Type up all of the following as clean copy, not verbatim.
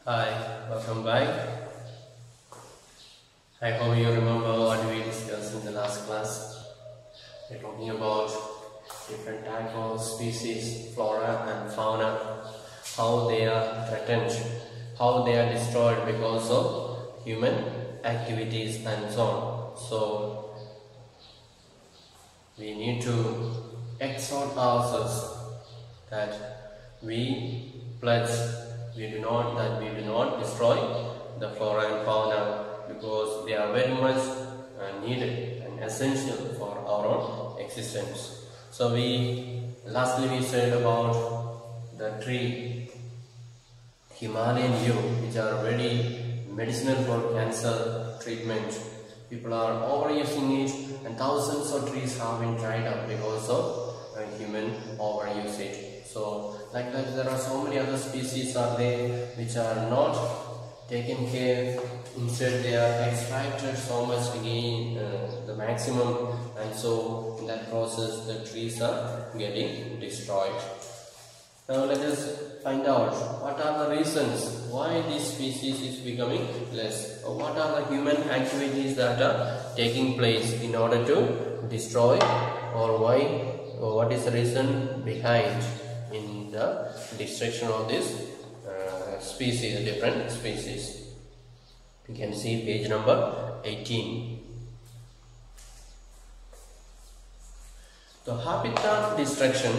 Hi, welcome back. I hope you remember what we discussed in the last class. We're talking about different types of species, flora and fauna, how they are threatened, how they are destroyed because of human activities and so on. So we need to exhort ourselves that we pledge we do not destroy the flora and fauna because they are very much needed and essential for our own existence. So lastly we said about the tree Himalayan yew, which are very medicinal for cancer treatment. People are overusing it and thousands of trees have been dried up because of human overusage. So like that there are so many other species are there which are not taken care. Instead they are extracted so much again the maximum, and so in that process the trees are getting destroyed. Now let us find out what are the reasons why this species is becoming less, or what are the human activities that are taking place in order to destroy, or what is the reason behind in the destruction of this species, different species. You can see page number 18. The habitat destruction,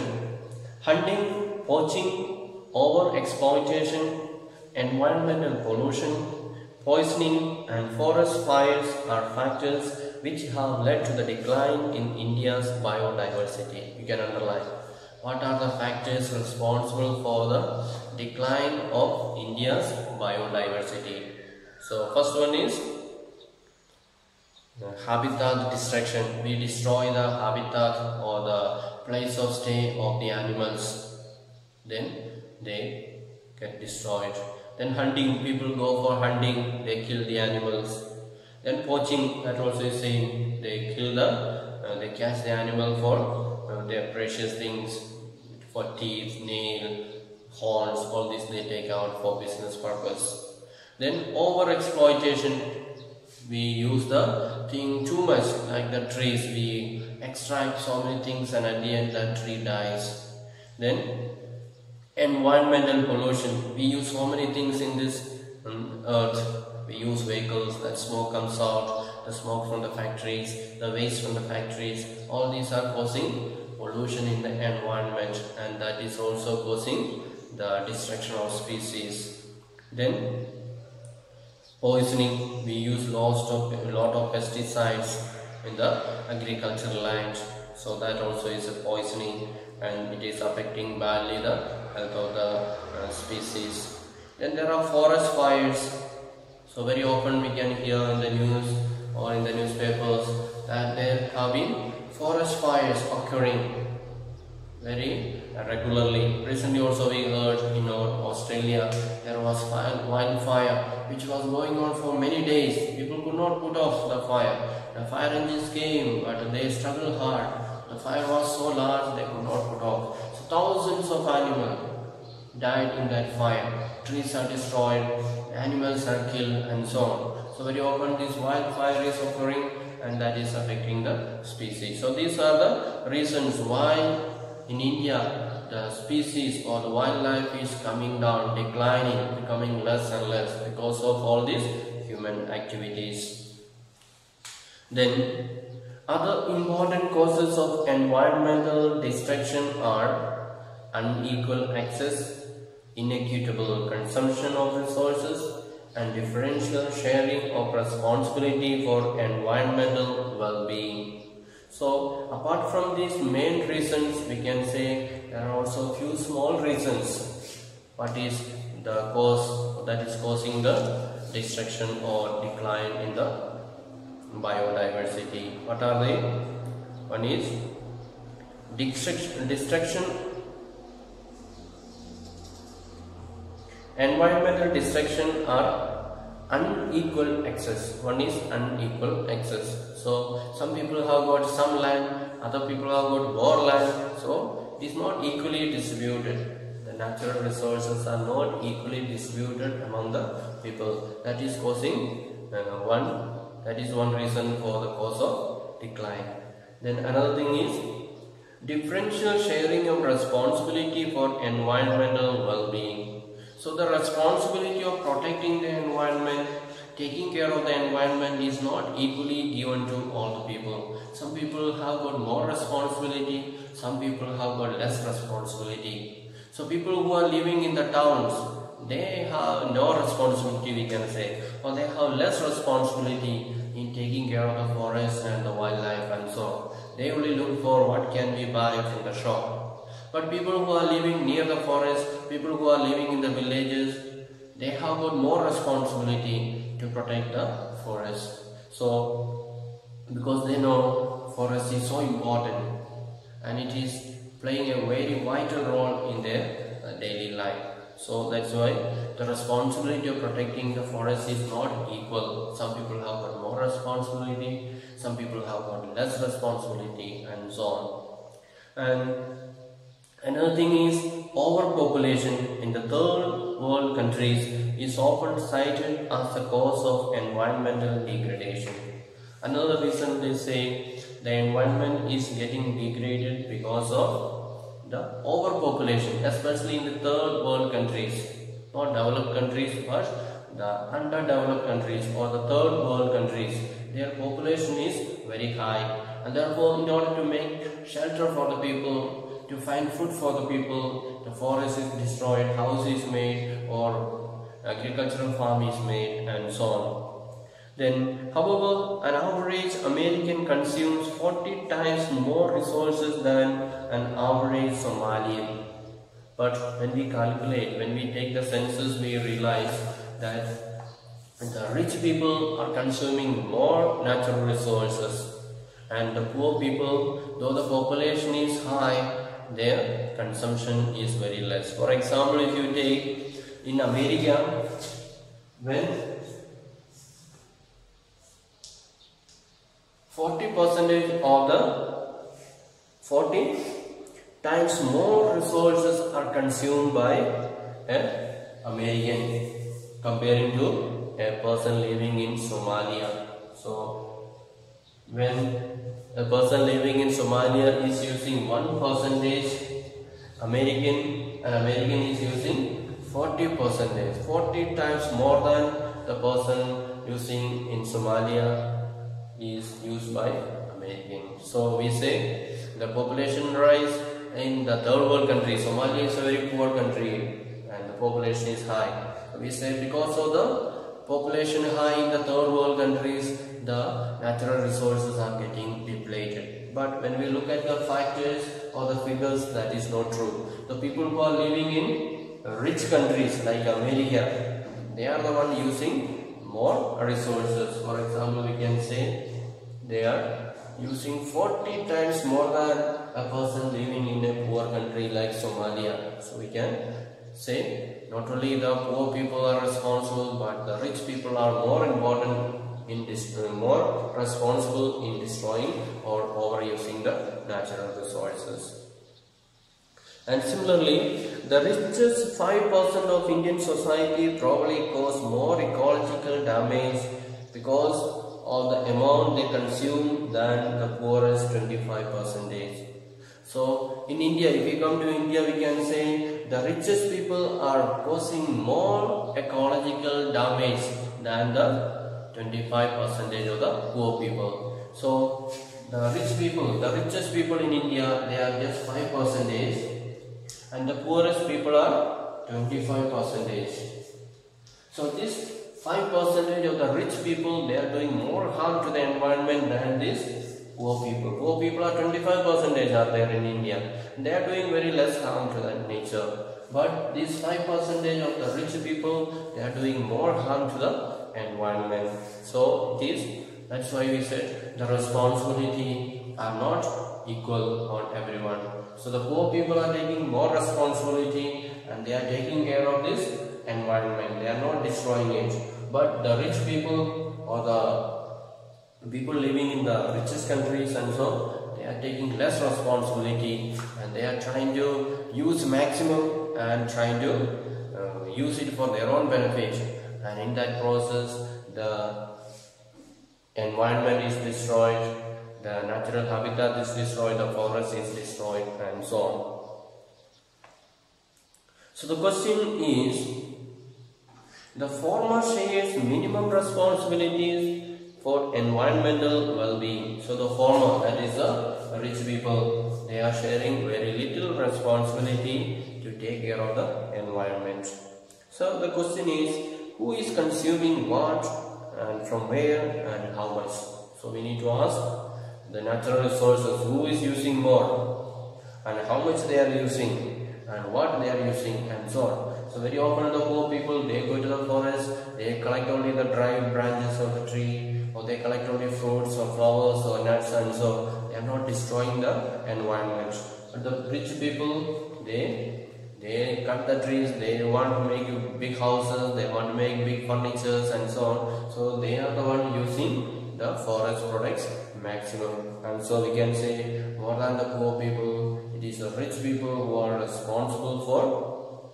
hunting, poaching, over-exploitation, environmental pollution, poisoning and forest fires are factors which have led to the decline in India's biodiversity. You can underline. What are the factors responsible for the decline of India's biodiversity? So first one is habitat destruction. We destroy the habitat or the place of stay of the animals. Then they get destroyed. Then hunting, people go for hunting, they kill the animals. Then poaching, that also is same. They kill they catch the animal for their precious things, for teeth, nail, horns, all this they take out for business purpose. Then over exploitation, we use the thing too much, like the trees, we extract so many things and at the end the tree dies. Then environmental pollution, we use so many things in this earth. We use vehicles, that smoke comes out, the smoke from the factories, the waste from the factories, all these are causing pollution in the environment, and that is also causing the destruction of species. Then poisoning, we use a lot of pesticides in the agricultural land, so that also is a poisoning and it is affecting badly the health of the species. Then there are forest fires. So very often we can hear in the news or in the newspapers that there have been forest fires occurring very regularly. Recently also we heard in Australia there was wildfire which was going on for many days. People could not put off the fire. The fire engines came but they struggled hard. The fire was so large they could not put off. So thousands of animals died in that fire. Trees are destroyed, animals are killed and so on. So very often this wildfire is occurring and that is affecting the species. So these are the reasons why in India the species or the wildlife is coming down, declining, becoming less and less because of all these human activities. Then other important causes of environmental destruction are unequal access, inequitable consumption of resources, and differential sharing of responsibility for environmental well-being. So apart from these main reasons, we can say there are also few small reasons what is the cause that is causing the destruction or decline in the biodiversity. What are they? One is destruction. Environmental destruction are unequal access. One is unequal access. So some people have got some land, other people have got more land, so it is not equally distributed. The natural resources are not equally distributed among the people. That is causing that is one reason for the cause of decline. Then another thing is differential sharing of responsibility for environmental well-being. So the responsibility of protecting the environment, taking care of the environment is not equally given to all the people. Some people have got more responsibility, some people have got less responsibility. So people who are living in the towns, they have no responsibility, we can say, or they have less responsibility in taking care of the forest and the wildlife and so on. They only look for what can we buy from the shop. But people who are living near the forest, people who are living in the villages, they have got more responsibility to protect the forest. So because they know forest is so important and it is playing a very vital role in their daily life. So that's why the responsibility of protecting the forest is not equal. Some people have got more responsibility, some people have got less responsibility and so on. And another thing is overpopulation in the third world countries is often cited as the cause of environmental degradation. Another reason they say the environment is getting degraded because of the overpopulation, especially in the third world countries, not developed countries but the underdeveloped countries or the third world countries. Their population is very high, and therefore in order to make shelter for the people, to find food for the people, the forest is destroyed, house is made or agricultural farm is made and so on. Then, however, an average American consumes 40 times more resources than an average Somalian. But when we calculate, when we take the census, we realize that the rich people are consuming more natural resources and the poor people, though the population is high, their consumption is very less. For example, if you take in America, when 40 times more resources are consumed by an American comparing to a person living in Somalia. So when a person living in Somalia is using 1%, an American is using 40%, 40 times more than the person using in Somalia is used by American. So we say the population rise in the third world country. Somalia is a very poor country and the population is high. We say because of the population high in the third world countries, the natural resources are getting depleted. But when we look at the factors or the figures, that is not true. The people who are living in rich countries like America, they are the one using more resources. For example, we can say they are using 40 times more than a person living in a poor country like Somalia. So we can say not only the poor people are responsible, but the rich people are more important in more responsible in destroying or overusing the natural resources. And similarly, the richest 5% of Indian society probably cause more ecological damage because of the amount they consume than the poorest 25%. So in India, if we come to India, we can say the richest people are causing more ecological damage than the 25% of the poor people. So the richest people in India, they are just 5%, and the poorest people are 25%. So this 5% of the rich people, they are doing more harm to the environment than these poor people. Poor people are 25% are there in India. They are doing very less harm to the nature. But these 5% of the rich people, they are doing more harm to the environment. So that's why we said the responsibility are not equal on everyone. So the poor people are taking more responsibility and they are taking care of this environment. They are not destroying it. But the rich people or the people living in the richest countries and so, they are taking less responsibility and they are trying to use maximum and trying to use it for their own benefit, and in that process the environment is destroyed, the natural habitat is destroyed, the forest is destroyed, and so on. So the question is, the farmer shares minimum responsibilities for environmental well-being. So the farmer, that is the rich people, they are sharing very little responsibility to take care of the environment. So the question is, who is consuming what and from where and how much? So we need to ask the natural resources, who is using more and how much they are using and what they are using, and so on. So very often the poor people, they go to the forest, they collect only the dry branches of the tree, or they collect only fruits or flowers or nuts, and so they are not destroying the environment. But the rich people, they cut the trees, they want to make big houses, they want to make big furnitures, and so on. So they are the one using the forest products maximum. And so we can say, more than the poor people, it is the rich people who are responsible for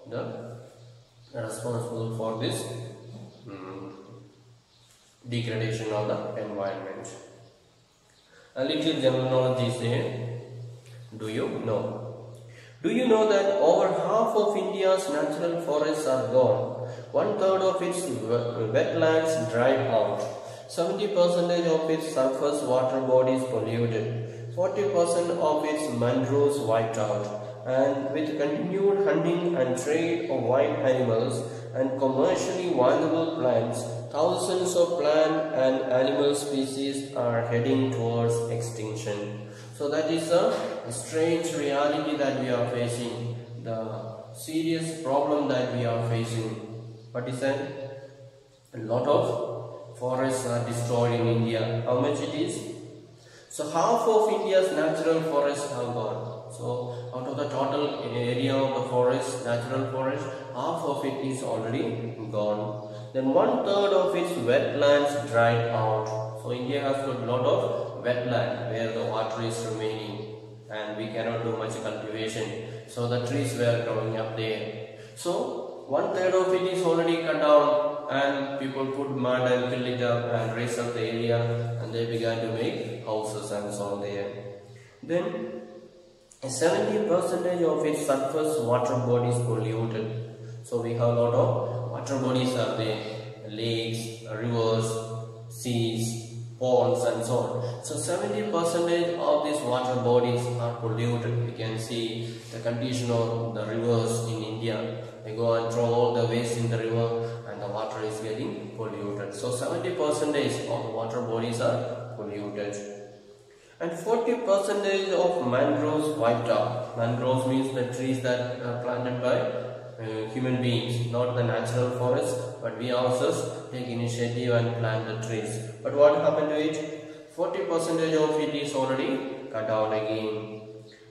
this degradation of the environment. A little general knowledge is there. Do you know? Do you know that over half of India's natural forests are gone? 1/3 of its wetlands dried out. 70% of its surface water bodies polluted. 40% of its mangroves wiped out. And with continued hunting and trade of wild animals and commercially valuable plants, thousands of plant and animal species are heading towards extinction. So that is a strange reality that we are facing, the serious problem that we are facing. What is that? A lot of forests are destroyed in India. How much it is? So half of India's natural forests have gone. So out of the total area of the forest, natural forest, half of it is already gone. Then 1/3 of its wetlands dried out. So India has got a lot of wetland where the water is remaining and we cannot do much cultivation. So the trees were growing up there. So 1/3 of it is already cut down, and people put mud and fill it up and raise up the area, and they began to make houses and so on there. Then 70% of its surface water bodies polluted. So we have a lot of water bodies are there, lakes, rivers, seas, ponds, and so on. So 70% of these water bodies are polluted. We can see the condition of the rivers in India. They go and throw all the waste in the river, and the water is getting polluted. So 70% of the water bodies are polluted. And 40% of mangroves wiped out. Mangroves means the trees that are planted by human beings, not the natural forest, but we ourselves take initiative and plant the trees. But what happened to it? 40% of it is already cut down again.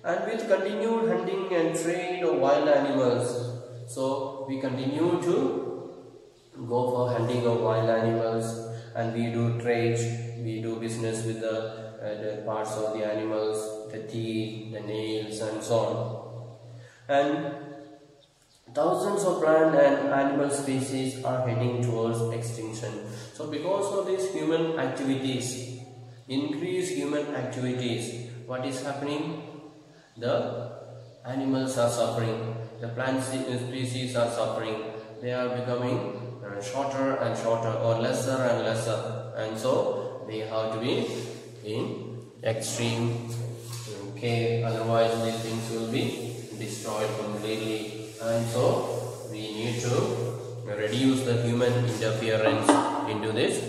And with continued hunting and trade of wild animals, so we continue to go for hunting of wild animals, and we do trade, we do business with the parts of the animals, the teeth, the nails, and so on. And thousands of plant and animal species are heading towards extinction. So because of these human activities, increased human activities, what is happening? The animals are suffering, the plant species are suffering, they are becoming shorter and shorter, or lesser and lesser, and so they have to be in extreme care, otherwise these things will be destroyed completely. And so we need to reduce the human interference into this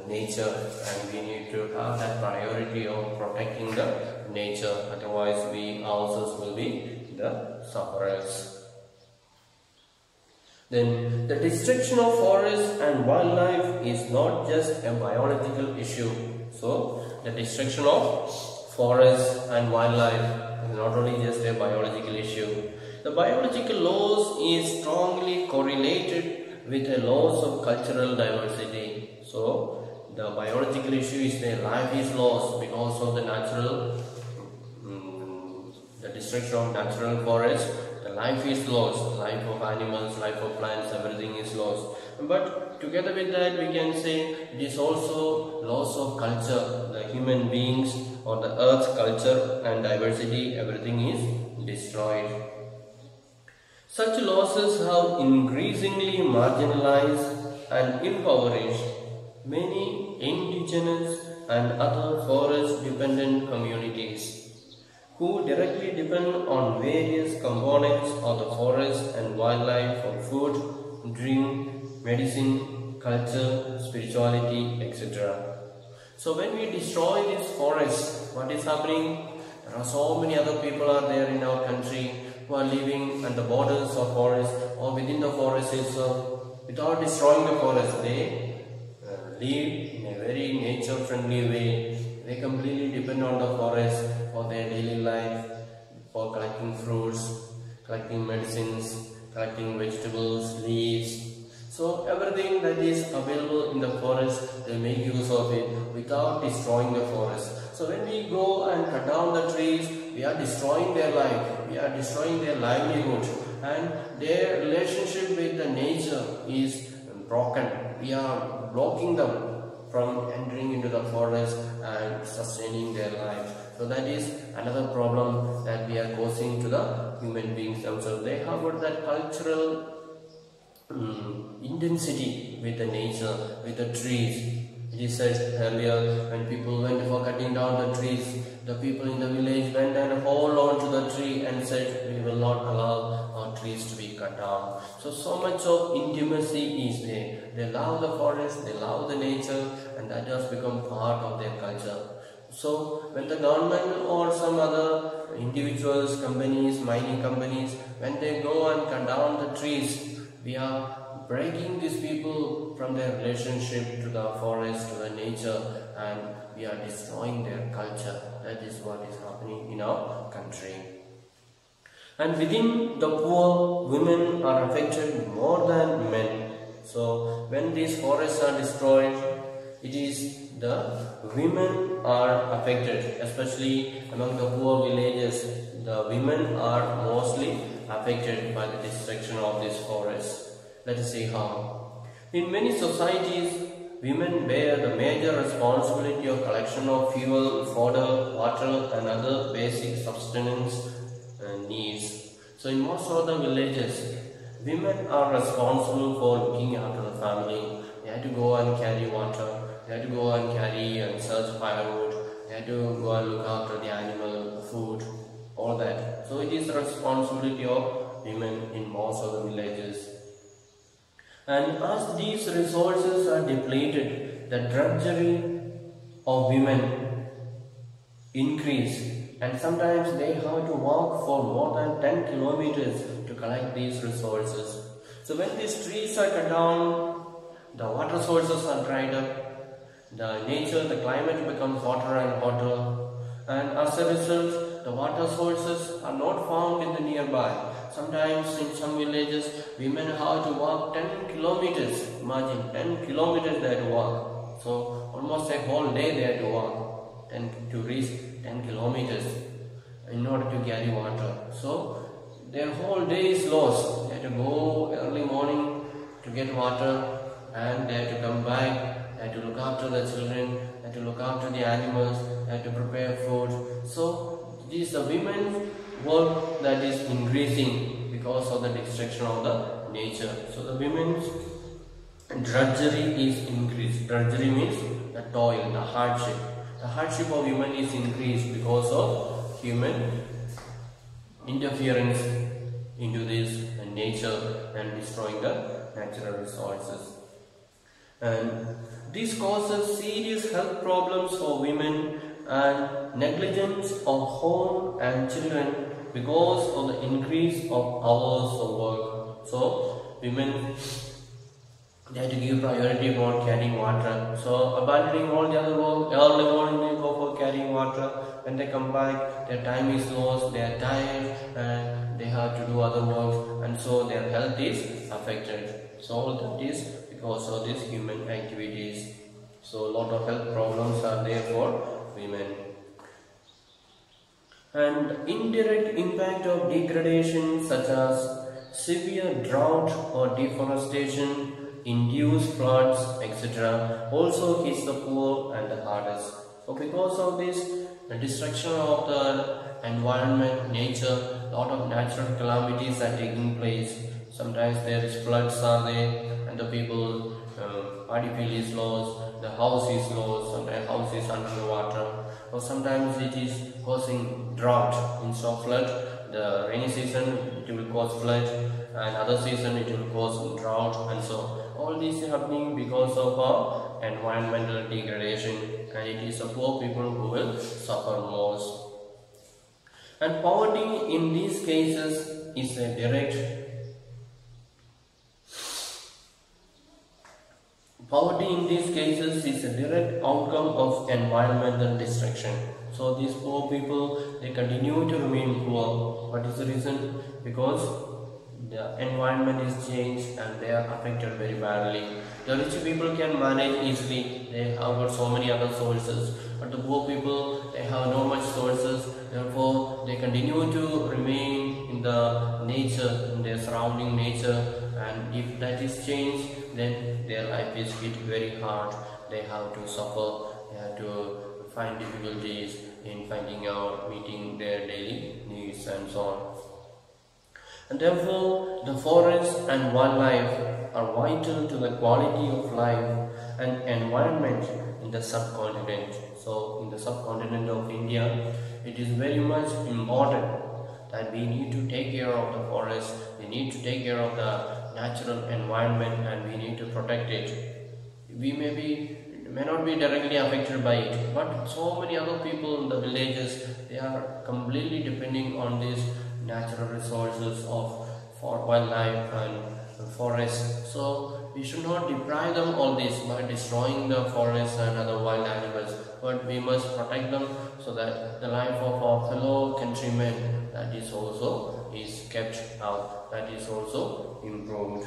nature, and we need to have that priority of protecting the nature, otherwise we ourselves will be the sufferers. Then the destruction of forests and wildlife is not just a biological issue. So the destruction of forests and wildlife is not only just a biological issue. The biological loss is strongly correlated with the loss of cultural diversity. So the biological issue is that life is lost because of the natural, the destruction of natural forests. The life is lost, life of animals, life of plants, everything is lost. But together with that, we can say it is also loss of culture. The human beings or the earth's culture and diversity, everything is destroyed. Such losses have increasingly marginalized and impoverished many indigenous and other forest dependent communities who directly depend on various components of the forest and wildlife for food, drink, medicine, culture, spirituality, etc. So when we destroy this forest, what is happening? There are so many other people are there in our country who are living at the borders of forest or within the forest itself. Without destroying the forest, they live in a very nature friendly way. They completely depend on the forest for their daily life, for collecting fruits, collecting medicines, collecting vegetables, leaves. So everything that is available in the forest, they make use of it without destroying the forest. So when we go and cut down the trees, we are destroying their life, we are destroying their livelihood, and their relationship with the nature is broken. We are blocking them from entering into the forest and sustaining their life. So that is another problem that we are causing to the human beings themselves. They have got that cultural intensity with the nature, with the trees. It is said earlier, when people went for cutting down the trees, the people in the village went and hold on to the tree and said, we will not allow our trees to be cut down. So much of intimacy is there. They love the forest, they love the nature, and that has become part of their culture. So when the government or some other individuals, companies, mining companies, when they go and cut down the trees, we are breaking these people from their relationship to the forest, to the nature, and we are destroying their culture. That is what is happening in our country. And within the poor, women are affected more than men. So when these forests are destroyed, it is the women are affected, especially among the poor villages. The women are mostly affected by the destruction of these forests. Let us see how. In many societies, women bear the major responsibility of collection of fuel, fodder, water, and other basic sustenance needs. So in most of the villages, women are responsible for looking after the family. They have to go and carry water, they have to go and carry and search firewood, they have to go and look after the animal, food, all that. So it is the responsibility of women in most of the villages. And as these resources are depleted, the drudgery of women increase, and sometimes they have to walk for more than 10 kilometers to collect these resources. So when these trees are cut down, the water sources are dried up, the nature, the climate becomes hotter and hotter, and as a result, the water sources are not found in the nearby. Sometimes in some villages, women have to walk 10 kilometers. Imagine, 10 kilometers they have to walk. So almost a whole day they have to walk to reach 10 kilometers in order to carry water. So their whole day is lost. They have to go early morning to get water, and they have to come back. They have to look after the children, they have to look after the animals, they have to prepare food. So it is the women's work that is increasing because of the destruction of the nature. So the women's drudgery is increased. Drudgery means the toil, the hardship. The hardship of women is increased because of human interference into this nature and destroying the natural resources. And this causes serious health problems for women and negligence of home and children because of the increase of hours of work. So women, they have to give priority for carrying water. So abandoning all the other work, early morning they go for carrying water. When they come back, their time is lost, they are tired, and they have to do other work, and so their health is affected. So all that is because of these human activities. So a lot of health problems are there for women. And indirect impact of degradation such as severe drought or deforestation, induced floods, etc. also hits the poor and the hardest. So because of this, the destruction of the environment, nature, lot of natural calamities are taking place. Sometimes there is floods are there and the people paddy field is lost, the house is lost, sometimes house is under the water, or sometimes it is causing drought instead of flood. The rainy season it will cause flood, and other season it will cause drought, and so all this is happening because of our environmental degradation, and it is the poor people who will suffer most. And poverty in these cases is a direct Poverty in these cases is a direct outcome of environmental destruction. So these poor people, they continue to remain poor. What is the reason? Because the environment is changed and they are affected very badly. The rich people can manage easily, they have got so many other sources, but the poor people, they have no much sources, therefore they continue to remain in the nature, in their surrounding nature, and if that is changed, then their life is hit very hard. They have to suffer, they have to find difficulties in finding out, meeting their daily needs and so on. And therefore, the forest and wildlife are vital to the quality of life and environment in the subcontinent. So, in the subcontinent of India, it is very much important that we need to take care of the forest, we need to take care of the natural environment, and we need to protect it. We may not be directly affected by it, but so many other people in the villages, they are completely depending on these natural resources of for wildlife and forest. So we should not deprive them all this by destroying the forest and other wild animals, but we must protect them so that the life of our fellow countrymen, that is also is kept out, that is also improved.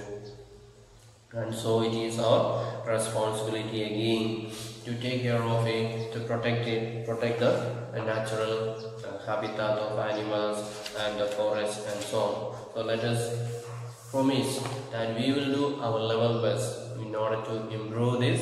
And so it is our responsibility again to take care of it, to protect it, protect the natural habitat of animals and the forest and so on. So let us promise that we will do our level best in order to improve this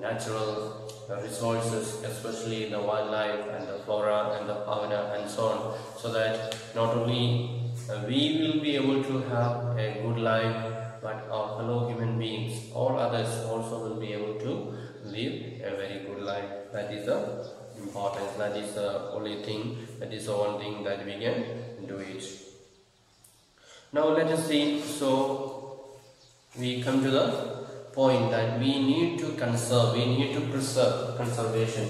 natural resources, especially the wildlife and the flora and the fauna and so on, so that not only we will be able to have a good life, but our fellow human beings, all others also will be able to live a very good life. That is the importance, that is the only thing, that is the one thing that we can do it. Now let us see, so we come to the point that we need to conserve, we need to preserve, conservation.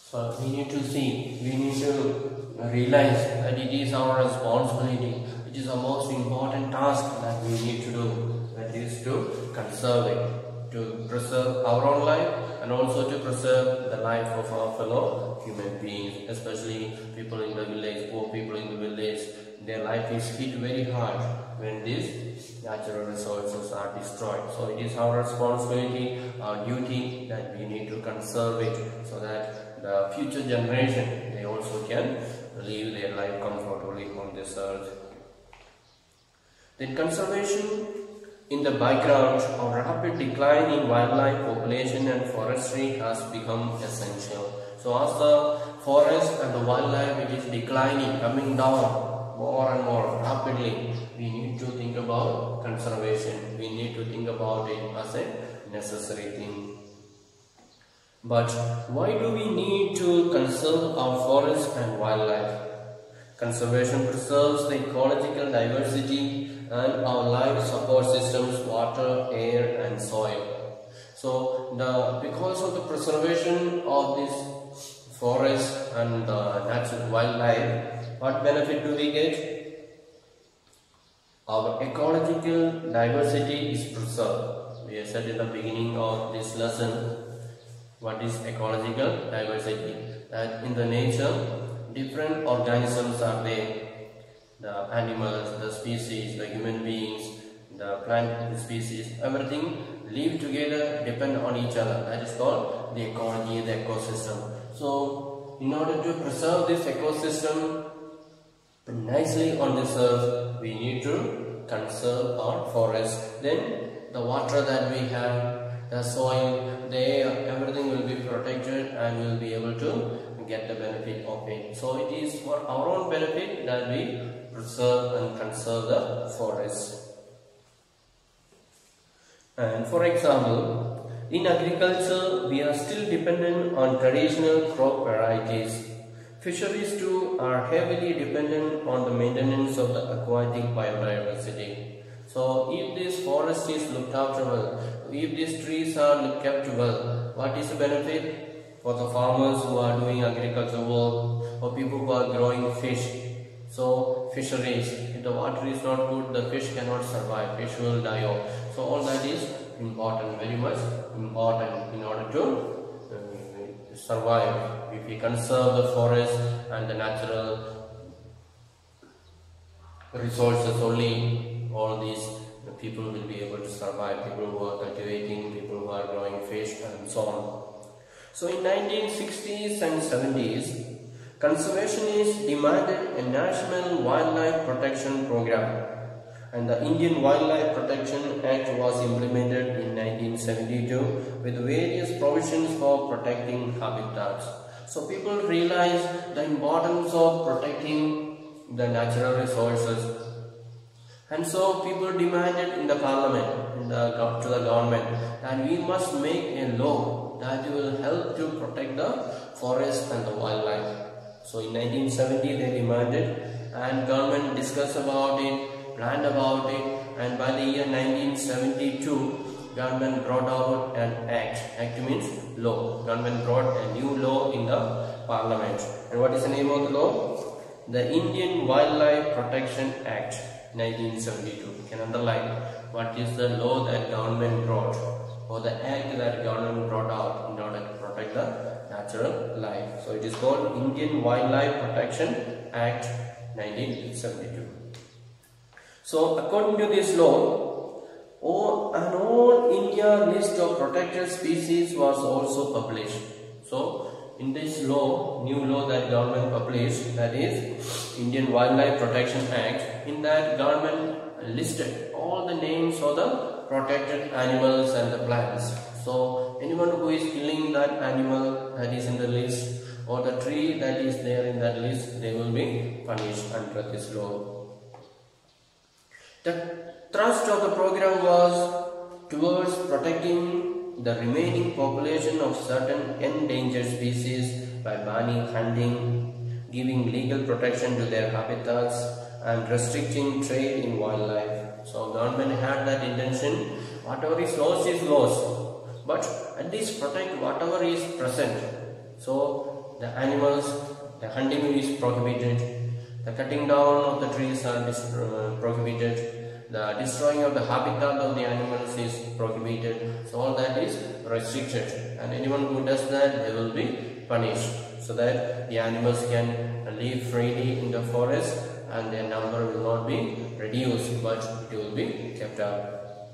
So we need to see, we need to realize that it is our responsibility, it is the most important task that we need to do, that is to conserve it, to preserve our own life and also to preserve the life of our fellow human beings, especially people in the village, poor people in the village. Their life is hit very hard when these natural resources are destroyed. So it is our responsibility, our duty, that we need to conserve it so that the future generation, they also can live their life comfortably on this earth. Then conservation in the background of rapid decline in wildlife population and forestry has become essential. So as the forest and the wildlife, it is declining, coming down more and more rapidly, we need to think about conservation. We need to think about it as a necessary thing. But why do we need to conserve our forest and wildlife? Conservation preserves the ecological diversity and our life support systems, water, air and soil. So because of the preservation of this forest and the natural wildlife, what benefit do we get? Our ecological diversity is preserved. We have said in the beginning of this lesson, what is ecological diversity? That in the nature, different organisms are there. the animals, the species, the human beings, the plant species, everything live together, depend on each other. That is called the ecology, the ecosystem. So in order to preserve this ecosystem nicely on this earth, we need to conserve our forests. Then the water that we have, the soil, the air, everything will be protected and we will be able to get the benefit of it. So it is for our own benefit that we preserve and conserve the forests. And for example, in agriculture, we are still dependent on traditional crop varieties. Fisheries too are heavily dependent on the maintenance of the aquatic biodiversity. So if this forest is looked after well, if these trees are kept well, what is the benefit? For the farmers who are doing agriculture work, or people who are growing fish. So fisheries, if the water is not good, the fish cannot survive, fish will die off. So all that is important, very much important in order to survive. If we conserve the forest and the natural resources only, all these the people will be able to survive, people who are cultivating, people who are growing fish and so on. So in 1960s and 70s, conservationists demanded a national wildlife protection program, and the Indian Wildlife Protection Act was implemented in 1972 with various provisions for protecting habitats. So people realized the importance of protecting the natural resources, and so people demanded in the parliament, to the government, that we must make a law that will help to protect the forest and the wildlife. So in 1970 they demanded, and government discussed about it, planned about it, and by the year 1972 government brought out an act. Act means law. Government brought a new law in the parliament. And what is the name of the law? The Indian Wildlife Protection Act 1972. You can underline what is the law that government brought, or the act that government brought out in order to protect the natural life. So it is called Indian Wildlife Protection Act 1972. So according to this law, an all India list of protected species was also published. So in this law, new law that government published, that is Indian Wildlife Protection Act, in that government listed all the names of the protected animals and the plants. So anyone who is killing that animal that is in the list, or the tree that is there in that list, they will be punished under this law. The thrust of the program was towards protecting the remaining population of certain endangered species by banning hunting, giving legal protection to their habitats, and restricting trade in wildlife. So government had that intention, whatever is lost, but at least protect whatever is present. So the animals, the hunting is prohibited, the cutting down of the trees are prohibited, the destroying of the habitat of the animals is prohibited. So all that is restricted, and anyone who does that, they will be punished, so that the animals can live freely in the forest and their number will not be reduced, but it will be kept up.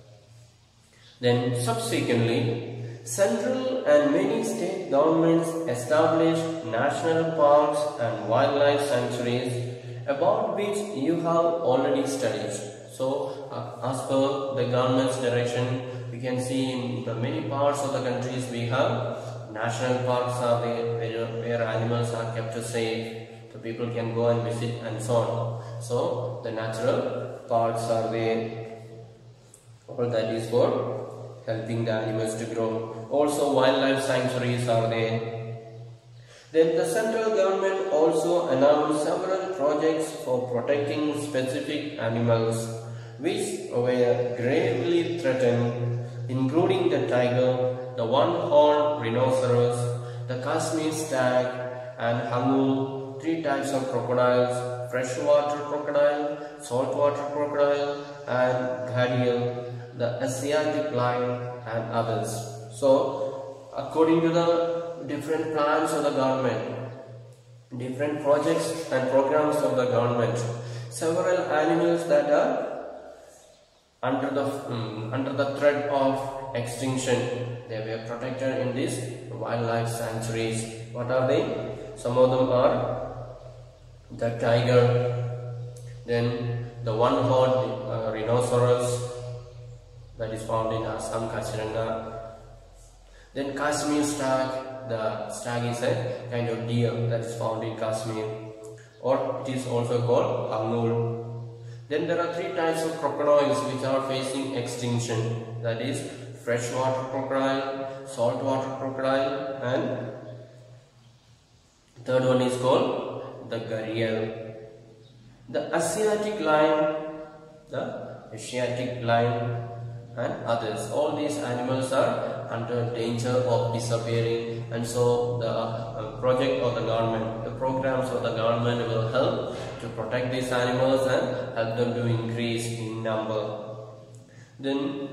Then subsequently, central and many state governments established national parks and wildlife sanctuaries, about which you have already studied. So as per the government's direction, we can see in the many parts of the countries we have national parks are there, where animals are kept safe, so people can go and visit and so on. So the natural parks are there, all that is for helping the animals to grow. Also wildlife sanctuaries are there. Then the central government also announced several projects for protecting specific animals which were gravely threatened, including the tiger, the one-horned rhinoceros, the Kashmir stag, and Hangul, 3 types of crocodiles: freshwater crocodile, saltwater crocodile, and Ghadial, the Asiatic lion, and others. So according to the different plans of the government, different projects and programs of the government, several animals that are under the threat of extinction. They were protected in these wildlife sanctuaries. What are they? Some of them are the tiger, then the one-horned rhinoceros that is found in Assam, Kaziranga. Then Kashmir stag. The stag is a kind of deer that is found in Kashmir, or it is also called Angul. Then there are three types of crocodiles which are facing extinction. That is freshwater crocodile, saltwater crocodile, and third one is called the gharial. The Asiatic lion, the Asiatic lion, and others. All these animals are under danger of disappearing, and so the project of the government, the programs of the government will help to protect these animals and help them to increase in number. Then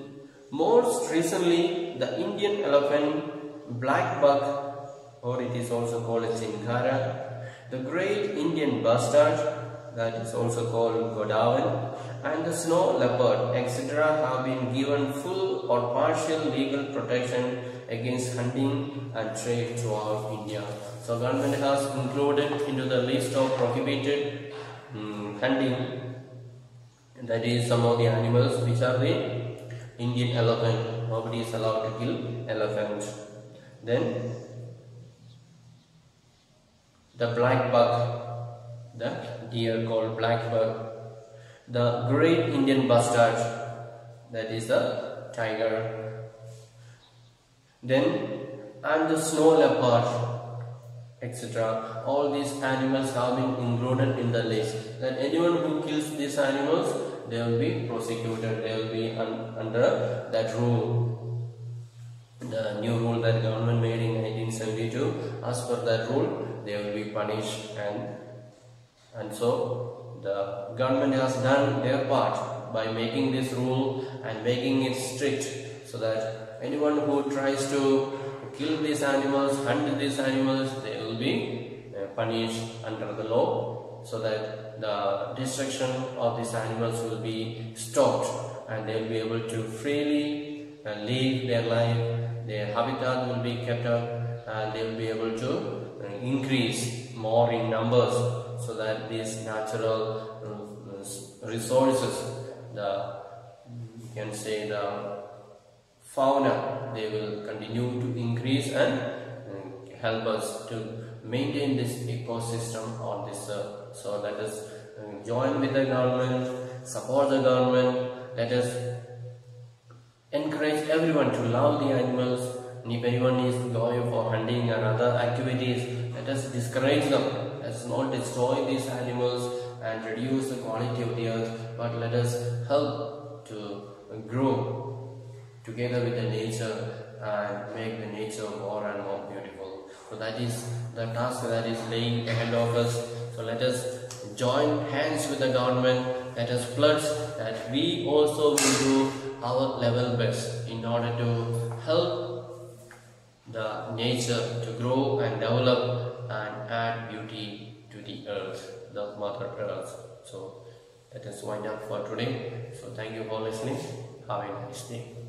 most recently, the Indian elephant, black buck, or it is also called a chinkara, the great Indian bustard, that is also called Godawan, and the snow leopard, etc. have been given full or partial legal protection against hunting and trade throughout India. So government has included into the list of prohibited hunting, that is some of the animals which are the Indian elephant. Nobody is allowed to kill elephant. Then the black buck, the deer called black buck, the great Indian bustard, that is the tiger, then and the snow leopard, etc. All these animals have been included in the list. That anyone who kills these animals, they will be prosecuted. They will be under that rule, the new rule that government made in 1972. As per that rule, they will be punished, and so the government has done their part by making this rule and making it strict, so that anyone who tries to kill these animals, hunt these animals, they will be punished under the law, so that the destruction of these animals will be stopped and they will be able to freely live their life. Their habitat will be kept up and they will be able to increase more in numbers, so that these natural resources, you can say the fauna, they will continue to increase and help us to maintain this ecosystem on this earth. So let us join with the government, support the government, let us encourage everyone to love the animals. And if anyone is going for hunting and other activities, let us discourage them. Let us not destroy these animals and reduce the quality of the earth, but let us help to grow together with the nature and make the nature more and more beautiful. So that is the task that is laying ahead of us. So let us join hands with the government. Let us pledge that we also will do our level best in order to help the nature to grow and develop and add beauty to the earth, the mother earth. So let us wind up for today. So thank you for listening. Have a nice day.